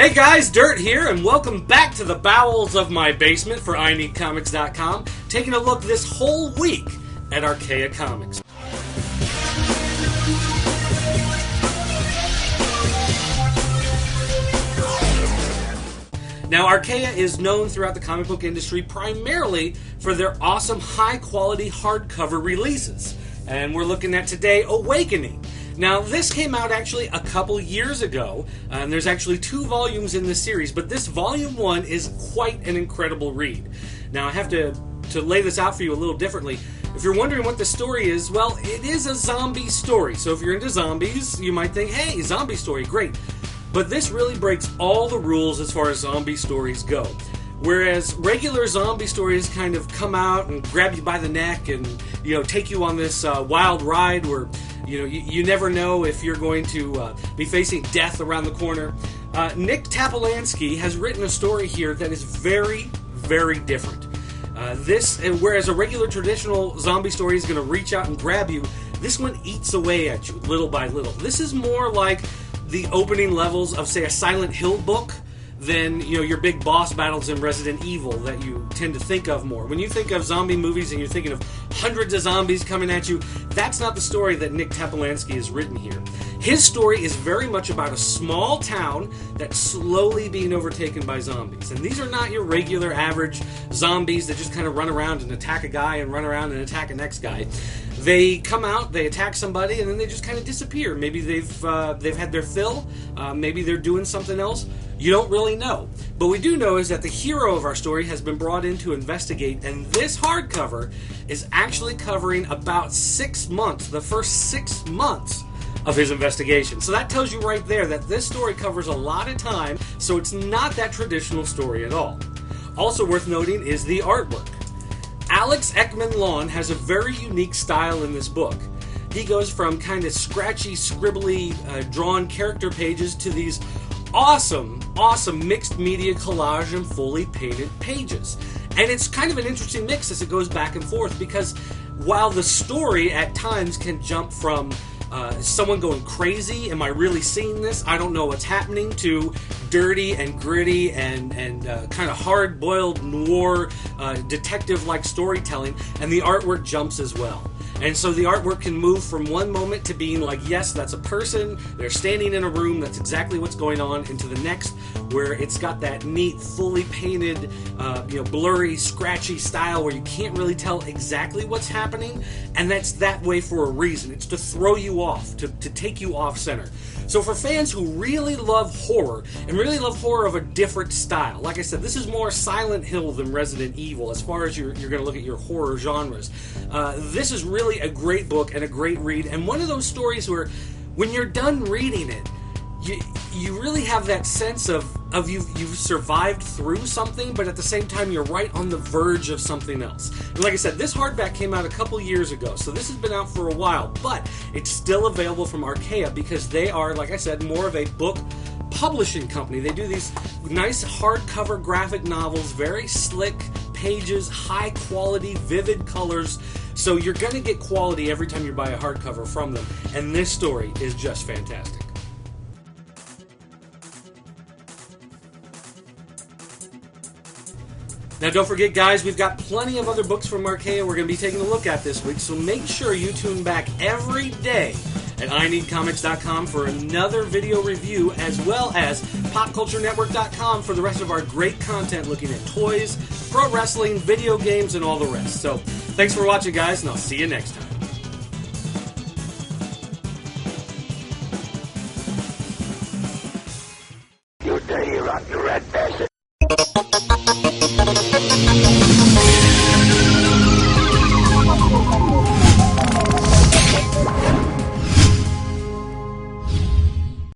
Hey guys, Dirt here, and welcome back to the bowels of my basement for ineedcomics.com, taking a look this whole week at Archaia Comics. Now, Archaia is known throughout the comic book industry primarily for their awesome high-quality hardcover releases. And we're looking at today, Awakening. Now, this came out actually a couple years ago, and there's actually 2 volumes in this series, but this volume 1 is quite an incredible read. Now, I have to lay this out for you a little differently. If you're wondering what the story is, well, it is a zombie story. So if you're into zombies, you might think, hey, zombie story, great. But this really breaks all the rules as far as zombie stories go. Whereas regular zombie stories kind of come out and grab you by the neck and, take you on this wild ride where, you never know if you're going to be facing death around the corner. Nick Tapolansky has written a story here that is very, very different. Whereas a regular traditional zombie story is going to reach out and grab you, this one eats away at you little by little. This is more like the opening levels of, say, a Silent Hill book than, your big boss battles in Resident Evil that you tend to think of more. When you think of zombie movies and you're thinking of hundreds of zombies coming at you, that's not the story that Nick Tapolansky has written here. His story is very much about a small town that's slowly being overtaken by zombies. And these are not your regular average zombies that just kind of run around and attack a guy and run around and attack a next guy. They come out, they attack somebody, and then they just kind of disappear. Maybe they've had their fill, maybe they're doing something else. You don't really know. But we do know is that the hero of our story has been brought in to investigate, and this hardcover is actually covering about 6 months, the first 6 months of his investigation. So that tells you right there that this story covers a lot of time, so it's not that traditional story at all. Also worth noting is the artwork. Alex Ekman-Lawn has a very unique style in this book. He goes from kind of scratchy, scribbly, drawn character pages to these awesome mixed media collage and fully painted pages. And it's kind of an interesting mix as it goes back and forth, because while the story at times can jump from someone going crazy, am I really seeing this? I don't know what's happening, to dirty and gritty and kind of hard-boiled noir detective-like storytelling, and the artwork jumps as well. And so the artwork can move from one moment to being like, yes, that's a person, they're standing in a room, that's exactly what's going on, into the next where it's got that neat, fully painted, blurry, scratchy style where you can't really tell exactly what's happening, and that's that way for a reason. It's to throw you off, to take you off center. So for fans who really love horror, and really love horror of a different style, like I said, this is more Silent Hill than Resident Evil as far as you're going to look at your horror genres. This is really a great book and a great read, and one of those stories where when you're done reading it, you really have that sense of you've survived through something, but at the same time you're right on the verge of something else. And like I said, this hardback came out a couple years ago, so this has been out for a while, but it's still available from Archaia because they are, like I said, more of a book publishing company. They do these nice hardcover graphic novels, very slick pages, high quality, vivid colors. So you're going to get quality every time you buy a hardcover from them, and this story is just fantastic. Now don't forget, guys, we've got plenty of other books from Archaia we're going to be taking a look at this week, so make sure you tune back every day at ineedcomics.com for another video review, as well as popculturenetwork.com for the rest of our great content looking at toys, pro wrestling, video games, and all the rest. So thanks for watching, guys, and I'll see you next time.